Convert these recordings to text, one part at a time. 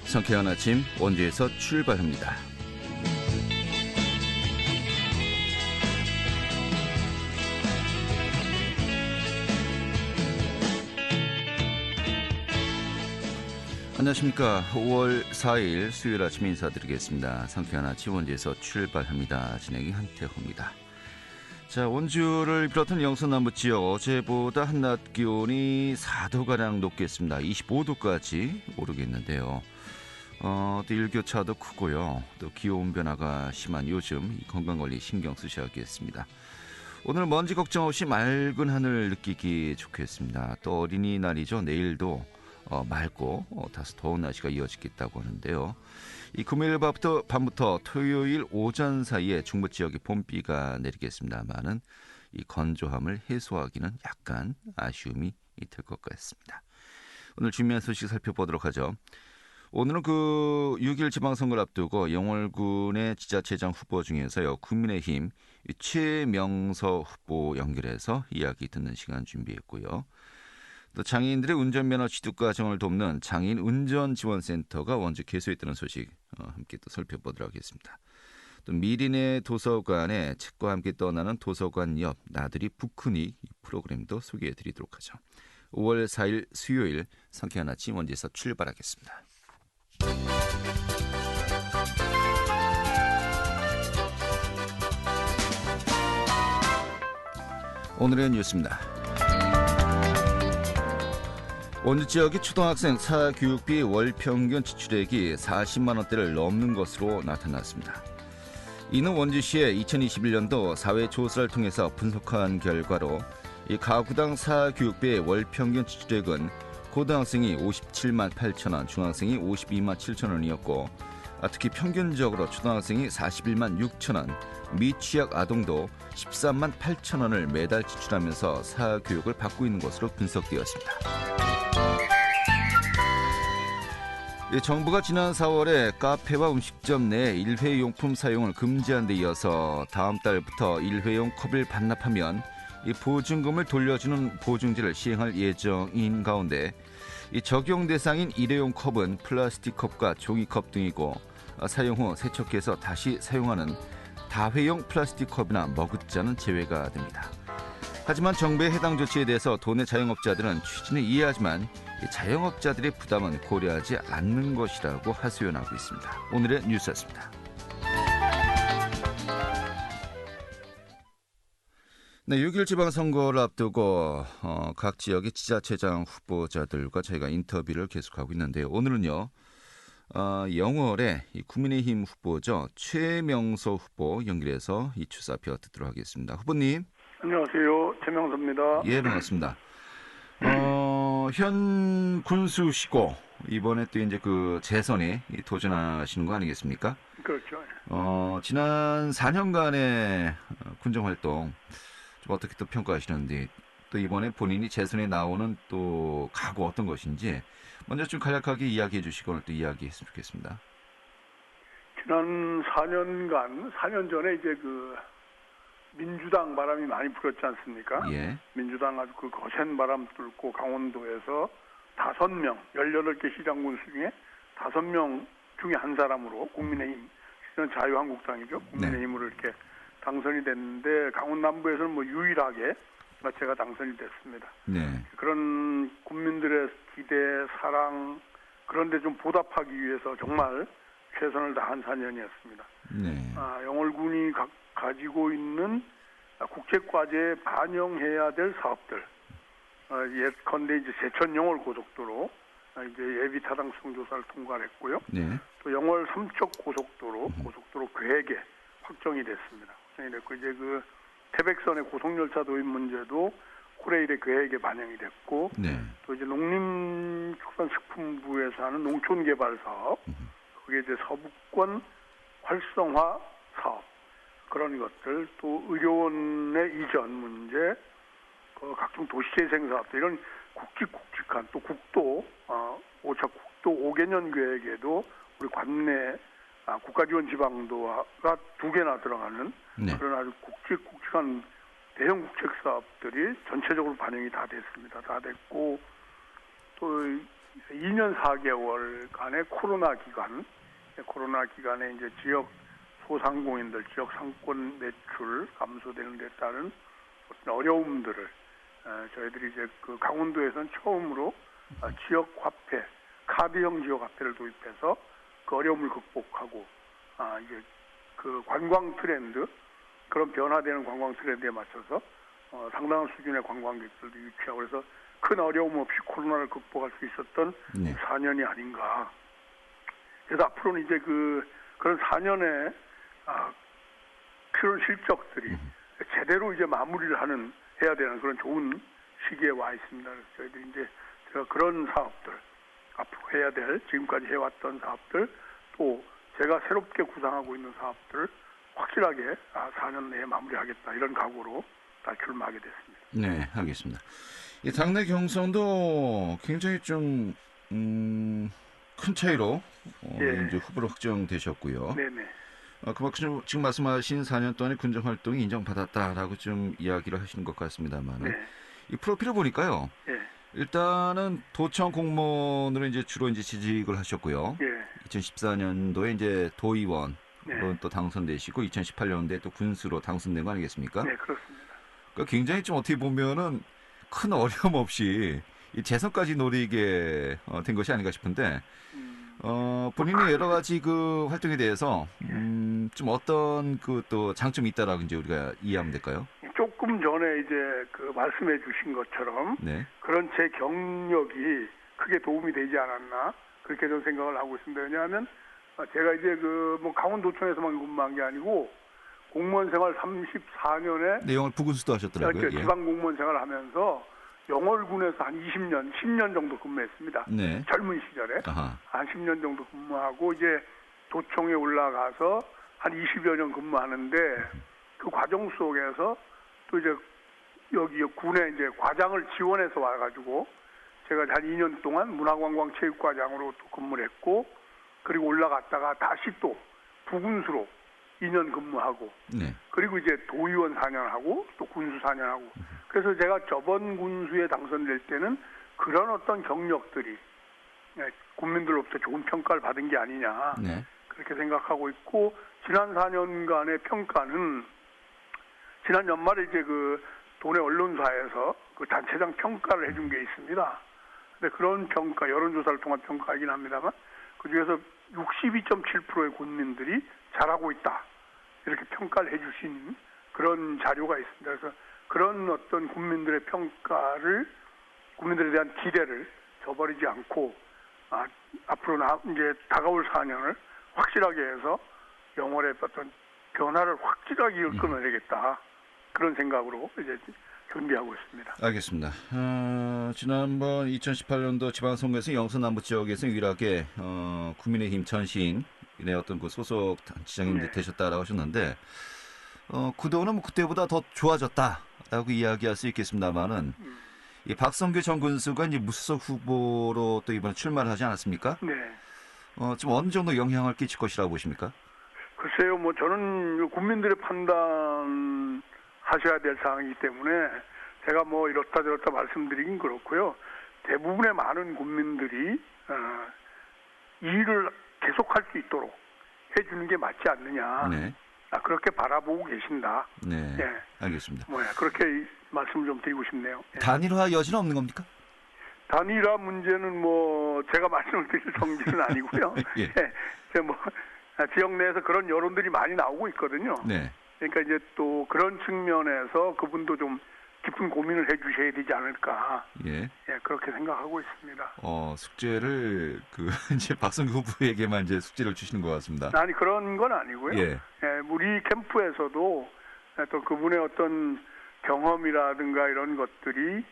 상쾌한 아침 원주에서 출발합니다. 안녕하십니까. 5월 4일 수요일 아침 인사드리겠습니다. 상쾌한 아침 원주에서 출발합니다. 진행이 한태호입니다. 자, 원주를 비롯한 영서 남부 지역 어제보다 한낮 기온이 4도가량 높겠습니다. 25도까지 오르겠는데요. 또 일교차도 크고요. 또 기온 변화가 심한 요즘 건강관리 신경 쓰셔야겠습니다. 오늘 먼지 걱정 없이 맑은 하늘 느끼기 좋겠습니다. 또 어린이날이죠. 내일도 맑고 다소 더운 날씨가 이어지겠다고 하는데요. 이 금요일 밤부터 토요일 오전 사이에 중부 지역에 봄비가 내리겠습니다만은 이 건조함을 해소하기는 약간 아쉬움이 될 것 같습니다. 오늘 준비한 소식 살펴보도록 하죠. 오늘은 6.1 지방선거를 앞두고 영월군의 지자체장 후보 중에서요, 국민의힘 최명서 후보 연결해서 이야기 듣는 시간 준비했고요. 또 장애인들의 운전면허 취득 과정을 돕는 장애인 운전지원센터가 원주 개소했다는 소식 함께 또 살펴보도록 하겠습니다. 또 미리네 도서관에 책과 함께 떠나는 도서관 옆 나들이 북크닉 프로그램도 소개해드리도록 하죠. 5월 4일 수요일 상쾌한 아침 원주에서 출발하겠습니다. 오늘의 뉴스입니다. 원주 지역의 초등학생 사교육비 월 평균 지출액이 40만 원대를 넘는 것으로 나타났습니다. 이는 원주시의 2021년도 사회조사를 통해서 분석한 결과로 이 가구당 사교육비의 월 평균 지출액은 고등학생이 57만 8천 원, 중학생이 52만 7천 원이었고, 특히 평균적으로 초등학생이 41만 6천 원, 미취학 아동도 13만 8천 원을 매달 지출하면서 사교육을 받고 있는 것으로 분석되었습니다. 정부가 지난 4월에 카페와 음식점 내 일회용품 사용을 금지한 데 이어서 다음 달부터 일회용 컵을 반납하면 이 보증금을 돌려주는 보증제를 시행할 예정인 가운데 이 적용 대상인 일회용 컵은 플라스틱 컵과 종이컵 등이고, 사용 후 세척해서 다시 사용하는 다회용 플라스틱 컵이나 머그잔은 제외가 됩니다. 하지만 정부의 해당 조치에 대해서 도내 자영업자들은 취지는 이해하지만 자영업자들의 부담은 고려하지 않는 것이라고 하소연하고 있습니다. 오늘의 뉴스였습니다. 네, 6.1 지방선거를 앞두고 각 지역의 지자체장 후보자들과 저희가 인터뷰를 계속하고 있는데요. 오늘은요, 영월의 국민의힘 후보죠, 최명서 후보 연결해서 이 출사표 듣도록 하겠습니다. 후보님. 안녕하세요. 최명서입니다. 예, 반갑습니다. 현 군수시고 이번에 또 이제 재선에 도전하시는 거 아니겠습니까? 그렇죠. 지난 4년간의 군정 활동 좀 어떻게 또 평가하시는지, 또 이번에 본인이 재선에 나오는 또 각오 어떤 것인지 먼저 좀 간략하게 이야기해 주시고 오늘 또 이야기했으면 좋겠습니다. 지난 4년간, 4년 전에 이제 민주당 바람이 많이 불었지 않습니까? 예. 민주당 아주 거센 바람 뚫고 강원도에서 5명, 18개 시장군 중에 5명 중에 한 사람으로 국민의힘, 실은 자유한국당이죠. 국민의힘으로 이렇게 당선이 됐는데, 강원 남부에서는 유일하게 제가 당선이 됐습니다. 네. 그런 국민들의 기대, 사랑, 그런데 좀 보답하기 위해서 정말 최선을 다한 4년이었습니다. 네. 영월군이 가지고 있는 국제과제에 반영해야 될 사업들, 예컨대 이제 제천 영월 고속도로 이제 예비 타당성 조사를 통과를 했고요. 네. 또 영월 삼척 고속도로 계획에 확정이 됐습니다. 확정이 됐고, 이제 태백선의 고속열차 도입 문제도 코레일의 계획에 반영이 됐고, 네. 또 이제 농림축산식품부에서 하는 농촌개발 사업, 그게 이제 서부권 활성화 사업, 그런 것들, 또 의료원의 이전 문제, 각종 도시재생 사업들, 이런 굵직굵직한, 또 국도, 5차 국도 5개년 계획에도 우리 관내 국가지원 지방도가 2개나 들어가는, 네. 그런 아주 굵직굵직한 대형 국책 사업들이 전체적으로 반영이 다 됐습니다. 다 됐고, 또 2년 4개월간의 코로나 기간에 이제 지역 소상공인들 지역 상권 매출 감소되는 데 따른 어떤 어려움들을 저희들이 이제 그 강원도에서는 처음으로 지역 화폐, 카드형 지역 화폐를 도입해서 그 어려움을 극복하고 이제 그 관광 트렌드 그런 변화되는 관광 트렌드에 맞춰서 상당한 수준의 관광객들도 유치하고 그래서 큰 어려움 없이 코로나를 극복할 수 있었던 네. 4년이 아닌가. 그래서 앞으로는 이제 그런 4년의 그런 실적들이 제대로 이제 마무리를 해야 되는 그런 좋은 시기에 와 있습니다. 그래서 저희들이 이제 제가 그런 사업들 앞으로 해야 될 지금까지 해왔던 사업들 또 제가 새롭게 구상하고 있는 사업들을 확실하게 4년 내에 마무리하겠다 이런 각오로 다 출마하게 됐습니다. 네, 알겠습니다. 이 당내 경선도 굉장히 좀 큰 차이로 예. 이제 후보로 확정되셨고요. 네네. 그만큼 지금 말씀하신 4년 동안의 군정 활동이 인정받았다라고 좀 이야기를 하시는 것 같습니다만, 네. 이 프로필을 보니까요. 예. 일단은 도청 공무원으로 이제 주로 이제 지직을 하셨고요. 예. 2014년도에 이제 도의원으로 네. 또 당선되시고 2018년도에 또 군수로 당선된 거 아니겠습니까? 네, 그렇습니다. 그러니까 굉장히 좀 어떻게 보면은 큰 어려움 없이 이 재선까지 노리게 된 것이 아닌가 싶은데 본인의 여러 가지 그 활동에 대해서 좀 어떤 그 또 장점이 있다라고 이제 우리가 이해하면 될까요? 조금 전에 이제 그 말씀해 주신 것처럼 네. 그런 제 경력이 크게 도움이 되지 않았나 그렇게 저는 생각을 하고 있습니다. 왜냐하면 제가 이제 뭐 강원도청에서만 근무한 게 아니고 공무원 생활 34년에 내용을 부군수도 하셨더라고요. 예. 지방 공무원 생활을 하면서 영월군에서 한 20년, 10년 정도 근무했습니다. 네. 젊은 시절에 아하. 한 10년 정도 근무하고 이제 도청에 올라가서 한 20여 년 근무하는데 그 과정 속에서 또 이제 여기 군에 이제 과장을 지원해서 와가지고 제가 한 2년 동안 문화관광체육과장으로 또 근무를 했고 그리고 올라갔다가 다시 또 부군수로 2년 근무하고 네. 그리고 이제 도의원 4년 하고 또 군수 4년 하고 그래서 제가 저번 군수에 당선될 때는 그런 어떤 경력들이 국민들로부터 좋은 평가를 받은 게 아니냐 네. 그렇게 생각하고 있고 지난 4년간의 평가는 지난 연말에 이제 그 도내 언론사에서 그 단체장 평가를 해준 게 있습니다. 근데 그런 평가 여론조사를 통한 평가이긴 합니다만 그 중에서 62.7%의 국민들이 잘하고 있다. 이렇게 평가를 해주신 그런 자료가 있습니다. 그래서 그런 어떤 국민들의 평가를, 국민들에 대한 기대를 저버리지 않고, 앞으로 이제 다가올 4년을 확실하게 해서 영월의 어떤 변화를 확실하게 이끌어내겠다. 그런 생각으로 이제 준비하고 있습니다. 알겠습니다. 지난번 2018년도 지방선거에서 영서남부 지역에서 유일하게 국민의힘 전신의 어떤 그 소속 단체장님 네. 되셨다라고 하셨는데 그동안은 뭐 그때보다 더 좋아졌다라고 이야기할 수 있겠습니다만은 이 박성규 전 군수가 이제 무소속 후보로 또 이번에 출마를 하지 않았습니까? 네. 좀 어느 정도 영향을 끼칠 것이라고 보십니까? 글쎄요, 뭐 저는 국민들의 판단 하셔야 될 사항이기 때문에 제가 뭐 이렇다 저렇다 말씀드리긴 그렇고요. 대부분의 많은 국민들이 이 일을 계속할 수 있도록 해주는 게 맞지 않느냐. 네. 그렇게 바라보고 계신다. 네. 예. 알겠습니다. 그렇게 말씀을 좀 드리고 싶네요. 예. 단일화 여지는 없는 겁니까? 단일화 문제는 뭐 제가 말씀을 드릴 성질은 아니고요. 예. 예. 뭐 지역 내에서 그런 여론들이 많이 나오고 있거든요. 네. 그러니까 이제 또 그런 측면에서 그분도 좀 깊은 고민을 해주셔야 되지 않을까. 예. 예, 그렇게 생각하고 있습니다. 숙제를 이제 박성규 후보에게만 이제 숙제를 주시는 것 같습니다. 아니 그런 건 아니고요. 예. 우리 캠프에서도 또 그분의 어떤 경험이라든가 이런 것들이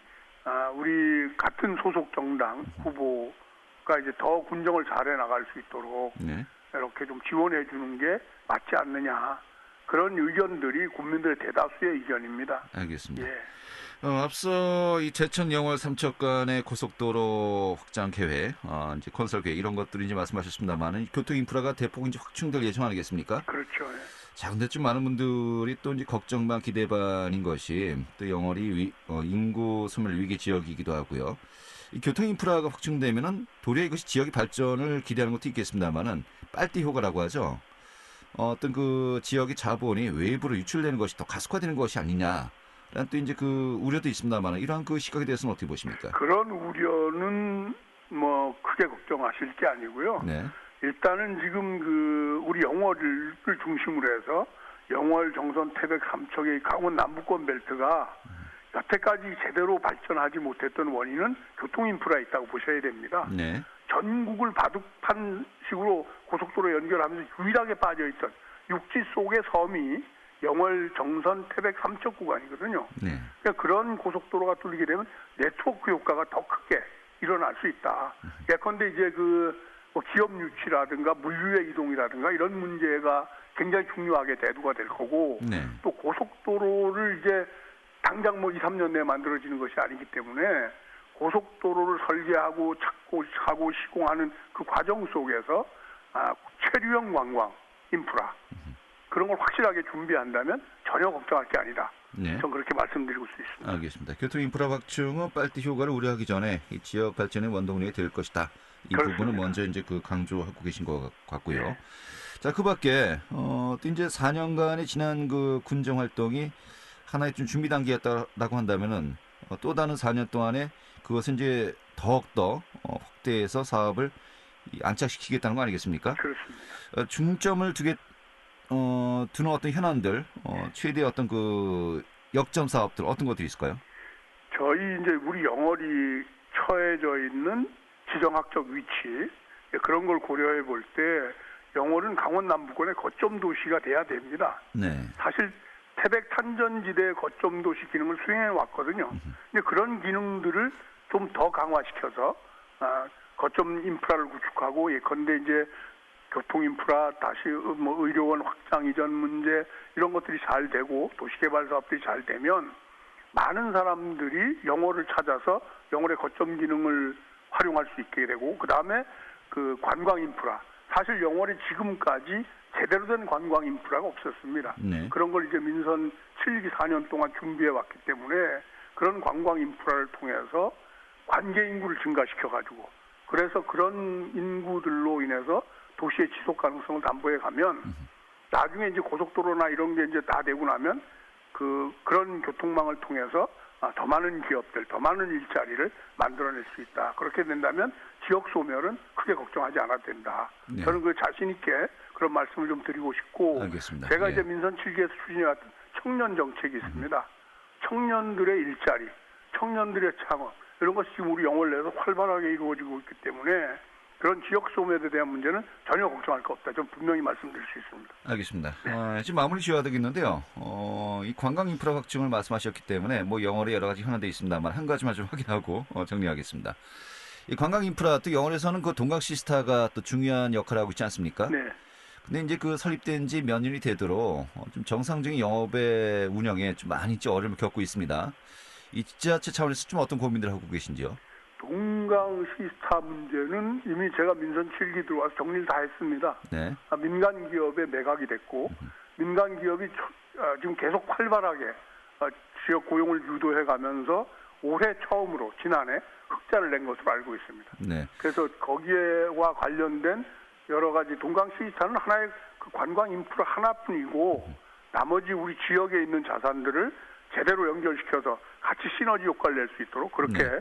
우리 같은 소속 정당 후보가 이제 더 군정을 잘해 나갈 수 있도록 네. 이렇게 좀 지원해 주는 게 맞지 않느냐. 그런 의견들이 국민들의 대다수의 의견입니다. 알겠습니다. 예. 앞서 이 제천 영월 삼척간의 고속도로 확장 계획, 이제 건설 계획 이런 것들이 이제 말씀하셨습니다만은 교통 인프라가 대폭 이제 확충될 예정 아니겠습니까? 그렇죠. 예. 자, 근데 좀 많은 분들이 또 이제 걱정 반 기대 반인 것이 또 영월이 인구 소멸 위기 지역이기도 하고요. 이 교통 인프라가 확충되면은 도리어 이것이 지역의 발전을 기대하는 것도 있겠습니다만은 빨대 효과라고 하죠. 어떤 그 지역의 자본이 외부로 유출되는 것이 더 가속화되는 것이 아니냐. 라는 또 이제 그 우려도 있습니다만 이러한 그 시각에 대해서는 어떻게 보십니까? 그런 우려는 뭐 크게 걱정하실 게 아니고요. 네. 일단은 지금 그 우리 영월을 중심으로 해서 영월, 정선, 태백, 삼척의 강원 남부권 벨트가 여태까지 제대로 발전하지 못했던 원인은 교통 인프라에 있다고 보셔야 됩니다. 네. 전국을 바둑판 식으로 고속도로 연결하면서 유일하게 빠져있던 육지 속의 섬이 영월, 정선, 태백, 삼척 구간이거든요. 네. 그러니까 그런 고속도로가 뚫리게 되면 네트워크 효과가 더 크게 일어날 수 있다. 예컨대 이제 뭐 기업 유치라든가 물류의 이동이라든가 이런 문제가 굉장히 중요하게 대두가 될 거고 네. 또 고속도로를 이제 당장 뭐 2, 3년 내에 만들어지는 것이 아니기 때문에 고속도로를 설계하고 찾고 하고 시공하는 그 과정 속에서 체류형 관광 인프라 그런 걸 확실하게 준비한다면 전혀 걱정할 게 아니다. 네. 전 그렇게 말씀드리고 있습니다. 알겠습니다. 교통 인프라 확충은 빨대 효과를 우려하기 전에 이 지역 발전의 원동력이 될 것이다. 이 그렇습니다. 부분을 먼저 이제 그 강조하고 계신 것 같고요. 네. 자, 그밖에 또 이제 4년간의 지난 그 군정 활동이 하나의 좀 준비 단계였다라고 한다면은 또 다른 4년 동안에 그것은 이제 더욱더 확대해서 사업을 안착시키겠다는 거 아니겠습니까? 그렇습니다. 중점을 두는 어떤 현안들, 최대 어떤 그 역점 사업들 어떤 것들이 있을까요? 저희 이제 우리 영월이 처해져 있는 지정학적 위치 그런 걸 고려해 볼 때 영월은 강원 남부권의 거점 도시가 돼야 됩니다. 네. 사실 태백 탄전지대 거점 도시 기능을 수행해 왔거든요. 근데 그런 기능들을 좀 더 강화시켜서 거점 인프라를 구축하고 예컨대 이제 교통 인프라 다시 뭐 의료원 확장 이전 문제 이런 것들이 잘 되고 도시개발 사업들이 잘 되면 많은 사람들이 영월을 찾아서 영월의 거점 기능을 활용할 수 있게 되고 그 다음에 그 관광 인프라 사실 영월이 지금까지 제대로 된 관광 인프라가 없었습니다. 네. 그런 걸 이제 민선 7기 4년 동안 준비해 왔기 때문에 그런 관광 인프라를 통해서 관계 인구를 증가시켜 가지고 그래서 그런 인구들로 인해서 도시의 지속 가능성을 담보해 가면 나중에 이제 고속도로나 이런 게 이제 다 되고 나면 그런 교통망을 통해서 더 많은 기업들, 더 많은 일자리를 만들어낼 수 있다. 그렇게 된다면 지역 소멸은 크게 걱정하지 않아도 된다. 네. 저는 그 자신 있게 그런 말씀을 좀 드리고 싶고 알겠습니다. 제가 예. 이제 민선 7기에서 추진해왔던 청년 정책이 있습니다. 청년들의 일자리, 청년들의 창업 이런 것이 지금 우리 영월 내에서 활발하게 이루어지고 있기 때문에 그런 지역 소멸에 대한 문제는 전혀 걱정할 거 없다. 좀 분명히 말씀드릴 수 있습니다. 알겠습니다. 지금 마무리 지어야 되겠는데요. 이 관광 인프라 확충을 말씀하셨기 때문에 뭐 영월에 여러 가지 현안도 있습니다만 한 가지만 좀 확인하고 정리하겠습니다. 이 관광 인프라 또 영월에서는 그 동강시스타가 또 중요한 역할을 하고 있지 않습니까? 네. 근데 이제 그 설립된 지 몇 년이 되도록 좀 정상적인 영업의 운영에 좀 많이 어려움을 겪고 있습니다. 이 지자체 차원에서 좀 어떤 고민들을 하고 계신지요? 동강시스타 문제는 이미 제가 민선 7기 들어와서 정리를 다 했습니다. 네. 민간 기업에 매각이 됐고 민간 기업이 지금 계속 활발하게 지역 고용을 유도해 가면서 올해 처음으로 지난해 흑자를 낸 것으로 알고 있습니다. 네. 그래서 거기에와 관련된 여러 가지 동강시스타는 하나의 그 관광 인프라 하나뿐이고 나머지 우리 지역에 있는 자산들을 제대로 연결시켜서 같이 시너지 효과를 낼 수 있도록 그렇게 네.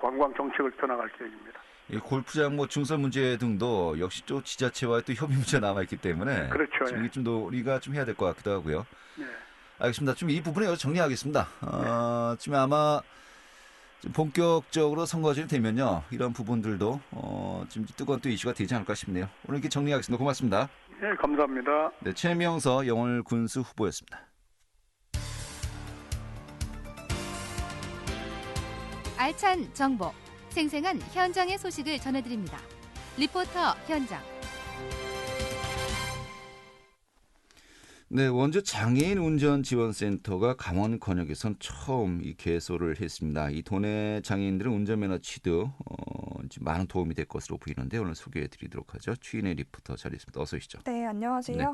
관광 정책을 펴나갈 계획입니다. 이 골프장 뭐 중선 문제 등도 역시 또 지자체와의 또 협의 문제가 남아있기 때문에 그렇죠. 지금 이게 좀 더 우리가 좀 해야 될 것 같기도 하고요. 네. 알겠습니다. 좀 이 부분에 정리하겠습니다. 지금 아마 좀 본격적으로 선거전이 되면요. 이런 부분들도 지금 뜨거운 또 이슈가 되지 않을까 싶네요. 오늘 이렇게 정리하겠습니다. 고맙습니다. 네, 감사합니다. 네, 최명서 영월 군수 후보였습니다. 알찬 정보, 생생한 현장의 소식을 전해드립니다. 리포터 현장. 네, 원주 장애인 운전 지원센터가 강원 권역에선 처음 이 개소를 했습니다. 이 도내 장애인들의 운전면허 취득 많은 도움이 될 것으로 보이는데 오늘 소개해드리도록 하죠. 추인의 리포터 자리했습니다. 어서 오시죠. 네, 안녕하세요. 네.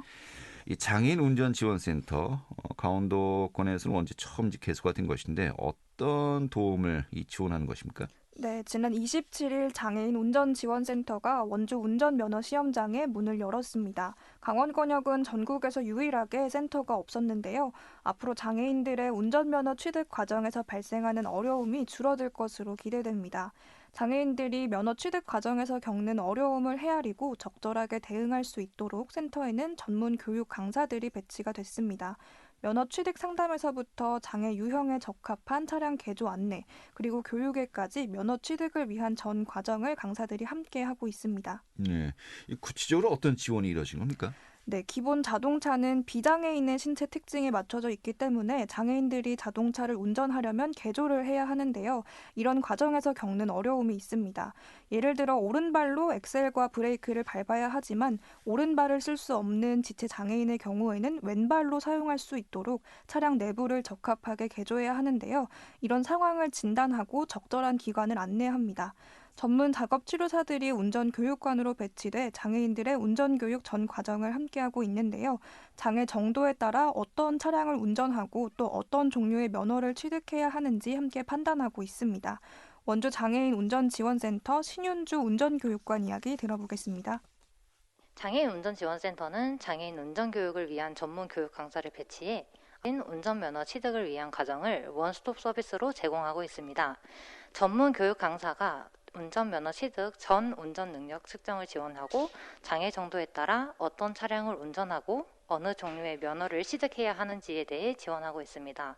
이 장애인 운전 지원센터 강원도권에서는 원주 처음 개소가 된 것인데 어떤 도움을 지원하는 것입니까? 네, 지난 27일 장애인 운전지원센터가 원주 운전면허 시험장에 문을 열었습니다. 강원권역은 전국에서 유일하게 센터가 없었는데요. 앞으로 장애인들의 운전면허 취득 과정에서 발생하는 어려움이 줄어들 것으로 기대됩니다. 장애인들이 면허 취득 과정에서 겪는 어려움을 헤아리고 적절하게 대응할 수 있도록 센터에는 전문 교육 강사들이 배치가 됐습니다. 면허 취득 상담에서부터 장애 유형에 적합한 차량 개조 안내, 그리고 교육에까지 면허 취득을 위한 전 과정을 강사들이 함께 하고 있습니다. 네. 이 구체적으로 어떤 지원이 이루어진 겁니까? 네, 기본 자동차는 비장애인의 신체 특징에 맞춰져 있기 때문에 장애인들이 자동차를 운전하려면 개조를 해야 하는데요. 이런 과정에서 겪는 어려움이 있습니다. 예를 들어 오른발로 엑셀과 브레이크를 밟아야 하지만 오른발을 쓸 수 없는 지체 장애인의 경우에는 왼발로 사용할 수 있도록 차량 내부를 적합하게 개조해야 하는데요. 이런 상황을 진단하고 적절한 기관을 안내합니다. 전문 작업치료사들이 운전교육관으로 배치돼 장애인들의 운전교육 전 과정을 함께하고 있는데요. 장애 정도에 따라 어떤 차량을 운전하고 또 어떤 종류의 면허를 취득해야 하는지 함께 판단하고 있습니다. 원주 장애인 운전지원센터 신윤주 운전교육관 이야기 들어보겠습니다. 장애인 운전지원센터는 장애인 운전교육을 위한 전문 교육 강사를 배치해 운전면허 취득을 위한 과정을 원스톱 서비스로 제공하고 있습니다. 전문 교육 강사가 운전면허 취득 전 운전 능력 측정을 지원하고 장애 정도에 따라 어떤 차량을 운전하고 어느 종류의 면허를 취득해야 하는지에 대해 지원하고 있습니다.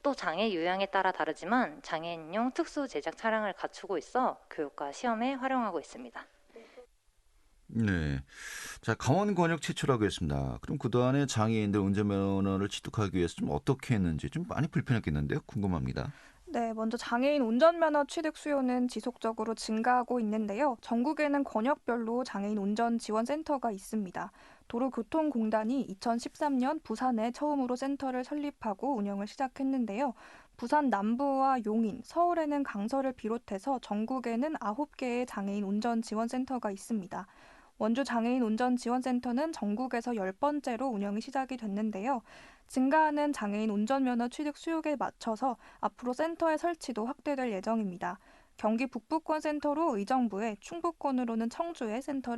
또 장애 유형에 따라 다르지만 장애인용 특수 제작 차량을 갖추고 있어 교육과 시험에 활용하고 있습니다. 네. 자, 강원권역 최초라고 했습니다. 그럼 그동안에 장애인들 운전면허를 취득하기 위해서 좀 어떻게 했는지 좀 많이 불편했겠는데요. 궁금합니다. 네, 먼저 장애인 운전면허 취득 수요는 지속적으로 증가하고 있는데요. 전국에는 권역별로 장애인 운전지원센터가 있습니다. 도로교통공단이 2013년 부산에 처음으로 센터를 설립하고 운영을 시작했는데요. 부산 남부와 용인, 서울에는 강서를 비롯해서 전국에는 9개의 장애인 운전지원센터가 있습니다. 원주 장애인 운전지원센터는 전국에서 10번째로 운영이 시작이 됐는데요. 증가하는 장애인 운전면허 취득 수요에 맞춰서 앞으로 센터의 설치도 확대될 예정입니다. 경기 북부권 센터로 의정부에, 충북권으로는 청주에 센터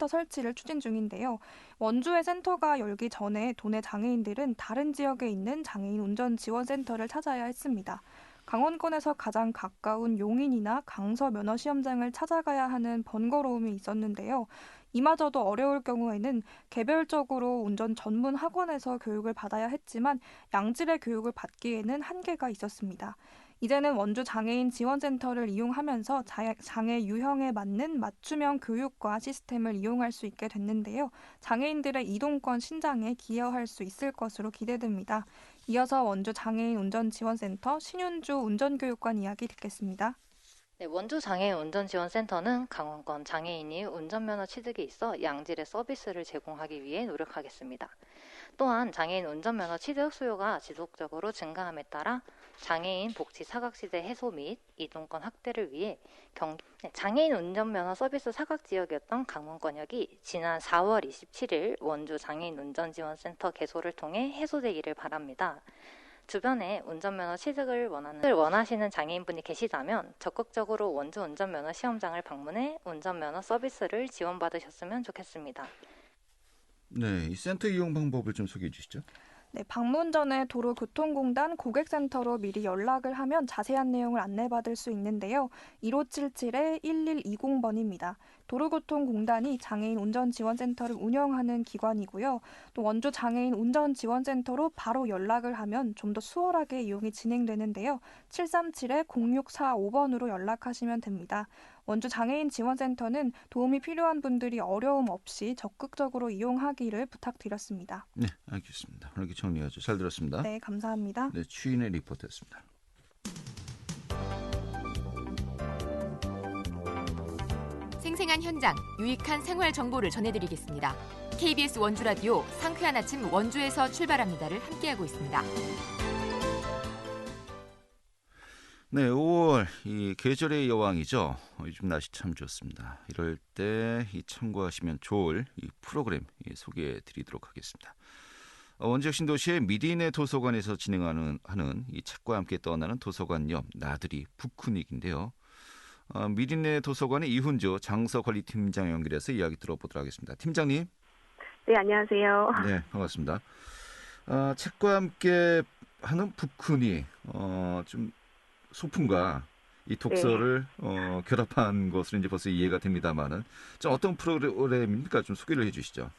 설치를 추진 중인데요. 원주의 센터가 열기 전에 도내 장애인들은 다른 지역에 있는 장애인 운전지원센터를 찾아야 했습니다. 강원권에서 가장 가까운 용인이나 강서 면허시험장을 찾아가야 하는 번거로움이 있었는데요. 이마저도 어려울 경우에는 개별적으로 운전 전문 학원에서 교육을 받아야 했지만 양질의 교육을 받기에는 한계가 있었습니다. 이제는 원주 장애인 지원센터를 이용하면서 장애 유형에 맞는 맞춤형 교육과 시스템을 이용할 수 있게 됐는데요. 장애인들의 이동권 신장에 기여할 수 있을 것으로 기대됩니다. 이어서 원주 장애인 운전지원센터 신윤주 운전교육관 이야기 듣겠습니다. 네, 원주 장애인 운전지원센터는 강원권 장애인이 운전면허 취득에 있어 양질의 서비스를 제공하기 위해 노력하겠습니다. 또한 장애인 운전면허 취득 수요가 지속적으로 증가함에 따라 장애인 복지 사각지대 해소 및 이동권 확대를 위해 장애인 운전면허 서비스 사각지역이었던 강원권역이 지난 4월 27일 원주 장애인 운전지원센터 개소를 통해 해소되기를 바랍니다. 주변에 운전면허 취득을 원하시는 장애인분이 계시다면 적극적으로 원주 운전면허 시험장을 방문해 운전면허 서비스를 지원받으셨으면 좋겠습니다. 네, 이 센터 이용 방법을 좀 소개해 주시죠. 네, 방문 전에 도로교통공단 고객센터로 미리 연락을 하면 자세한 내용을 안내받을 수 있는데요. 1577-1120번입니다. 도로교통공단이 장애인 운전지원센터를 운영하는 기관이고요. 또 원주 장애인 운전지원센터로 바로 연락을 하면 좀 더 수월하게 이용이 진행되는데요. 737-0645번으로 연락하시면 됩니다. 원주 장애인 지원센터는 도움이 필요한 분들이 어려움 없이 적극적으로 이용하기를 부탁드렸습니다. 네, 알겠습니다. 이렇게 정리하죠. 잘 들었습니다. 네, 감사합니다. 네, 추인의 리포트였습니다. 생생한 현장, 유익한 생활 정보를 전해드리겠습니다. KBS 원주 라디오 상쾌한 아침 원주에서 출발합니다를 함께하고 있습니다. 네, 5월 이 계절의 여왕이죠. 요즘 날씨 참 좋습니다. 이럴 때 참고하시면 좋을 이 프로그램 소개해드리도록 하겠습니다. 원주역 신도시의 미디네 도서관에서 진행하는 이 책과 함께 떠나는 도서관 옆 나들이 북크닉인데요. 미린의 도서관의 이훈주 장서관리팀장 연결해서 이야기 들어보도록 하겠습니다. 팀장님. 네, 안녕하세요. 네, 반갑습니다. 책과 함께 하는 북훈이 좀 소풍과 이 독서를 결합한 것으로 이제 벌써 이해가 됩니다만은 좀 어떤 프로그램입니까? 좀 소개를 해주시죠.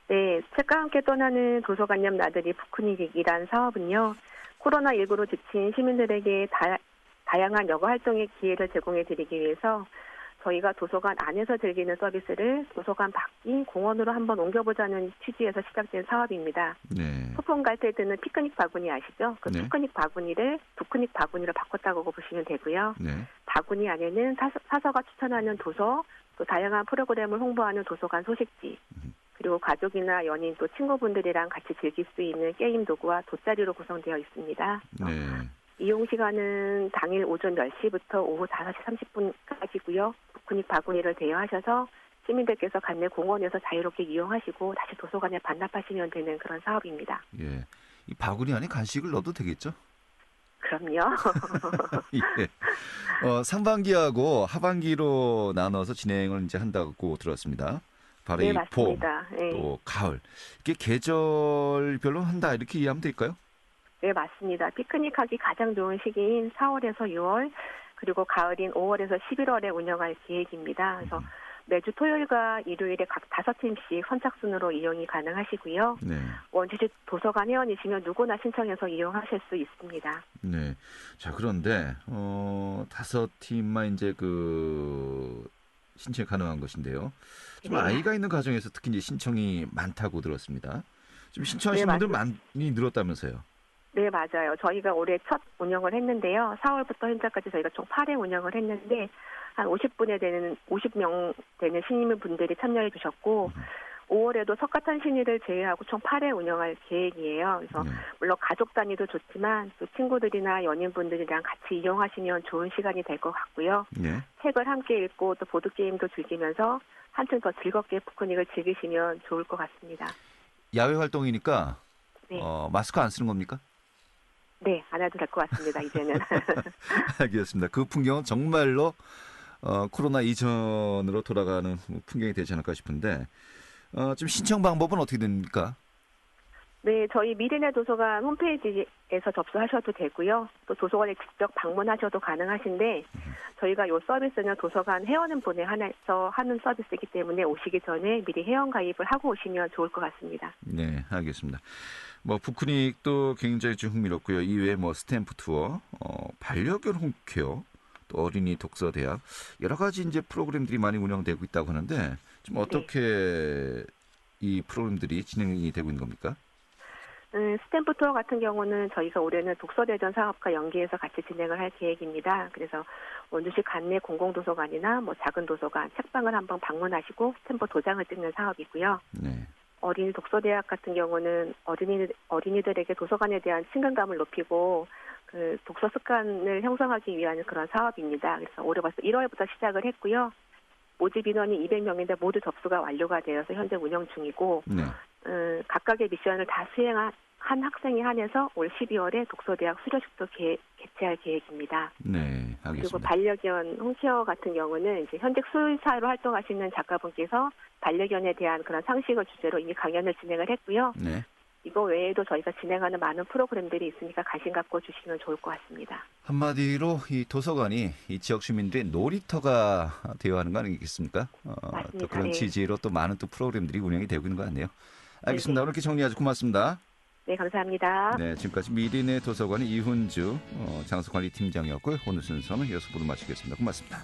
네, 책과 함께 떠나는 도서관역 나들이 북훈이기란 사업은요. 코로나19로 지친 시민들에게 다양한 여가 활동의 기회를 제공해드리기 위해서 저희가 도서관 안에서 즐기는 서비스를 도서관 밖인 공원으로 한번 옮겨보자는 취지에서 시작된 사업입니다. 네. 소풍 갈 때 드는 피크닉 바구니 아시죠? 그 네. 피크닉 바구니를 북크닉 바구니로 바꿨다고 보시면 되고요. 네. 바구니 안에는 사서가 추천하는 도서, 또 다양한 프로그램을 홍보하는 도서관 소식지, 그리고 가족이나 연인 또 친구분들이랑 같이 즐길 수 있는 게임 도구와 돗자리로 구성되어 있습니다. 네. 이용 시간은 당일 오전 10시부터 오후 5시 30분까지고요. 북크닉 바구니를 대여하셔서 시민들께서 관내 공원에서 자유롭게 이용하시고 다시 도서관에 반납하시면 되는 그런 사업입니다. 예. 이 바구니 안에 간식을 넣어도 되겠죠? 그럼요. 예. 상반기하고 하반기로 나눠서 진행을 이제 한다고 들었습니다. 바로 네, 이 봄, 맞습니다. 네. 또 가을. 이게 계절별로 한다 이렇게 이해하면 될까요? 네, 맞습니다. 피크닉하기 가장 좋은 시기인 4월에서 6월, 그리고 가을인 5월에서 11월에 운영할 계획입니다. 그래서 매주 토요일과 일요일에 각 5팀씩 선착순으로 이용이 가능하시고요. 네. 원주시 도서관 회원이시면 누구나 신청해서 이용하실 수 있습니다. 네. 자, 그런데 5팀만 이제 신청이 가능한 것인데요. 좀 네. 아이가 있는 가정에서 특히 이제 신청이 많다고 들었습니다. 좀 신청하시는 네, 분들 많이 늘었다면서요. 네, 맞아요. 저희가 올해 첫 운영을 했는데요. 4월부터 현재까지 저희가 총 8회 운영을 했는데 한 50명 되는 시민분들이 참여해 주셨고 5월에도 석가탄신일을 제외하고 총 8회 운영할 계획이에요. 그래서 네. 물론 가족 단위도 좋지만 또 친구들이나 연인분들이랑 같이 이용하시면 좋은 시간이 될 것 같고요. 네. 책을 함께 읽고 또 보드게임도 즐기면서 한층 더 즐겁게 북크닉을 즐기시면 좋을 것 같습니다. 야외 활동이니까 네. 마스크 안 쓰는 겁니까? 네, 안 해도 될 것 같습니다, 이제는. 알겠습니다. 그 풍경은 정말로 코로나 이전으로 돌아가는 풍경이 되지 않을까 싶은데 좀 신청 방법은 어떻게 됩니까? 네, 저희 미래내 도서관 홈페이지에서 접수하셔도 되고요. 또 도서관에 직접 방문하셔도 가능하신데 저희가 이 서비스는 도서관 회원분에 한해서 하는 서비스이기 때문에 오시기 전에 미리 회원 가입을 하고 오시면 좋을 것 같습니다. 네, 알겠습니다. 북크닉도 굉장히 좀 흥미롭고요. 이외에 스탬프 투어, 반려견 홈케어, 또 어린이 독서 대학 여러 가지 이제 프로그램들이 많이 운영되고 있다고 하는데 좀 어떻게 이 프로그램들이 진행이 되고 있는 겁니까? 스탬프 투어 같은 경우는 저희가 올해는 독서대전 사업과 연계해서 같이 진행을 할 계획입니다. 그래서 원주시 관내 공공도서관이나 작은 도서관, 책방을 한번 방문하시고 스탬프 도장을 찍는 사업이고요. 네. 어린이 독서대학 같은 경우는 어린이들에게 도서관에 대한 친근감을 높이고 그 독서 습관을 형성하기 위한 그런 사업입니다. 그래서 올해 벌써 1월부터 시작을 했고요. 모집 인원이 200명인데 모두 접수가 완료가 되어서 현재 운영 중이고 네. 각각의 미션을 다 수행한 학생에 한해서 올 12월에 독서대학 수료식도 개최할 계획입니다. 네, 알겠습니다. 그리고 반려견 홈케어 같은 경우는 이제 현직 수의사로 활동하시는 작가분께서 반려견에 대한 그런 상식을 주제로 이미 강연을 진행을 했고요. 네. 이거 외에도 저희가 진행하는 많은 프로그램들이 있으니까 관심 갖고 주시면 좋을 것 같습니다. 한마디로 이 도서관이 이 지역 주민들의 놀이터가 되어가는 거 아니겠습니까? 맞습니다. 또 그런 네. 취지로 또 많은 또 프로그램들이 운영이 되고 있는 것 같네요. 알겠습니다. 네네. 오늘 이렇게 정리하죠. 고맙습니다. 네, 감사합니다. 네, 지금까지 미린의 도서관의 이훈주 장소관리팀장이었고요. 오늘 순서는 여기서 모두 마치겠습니다. 고맙습니다.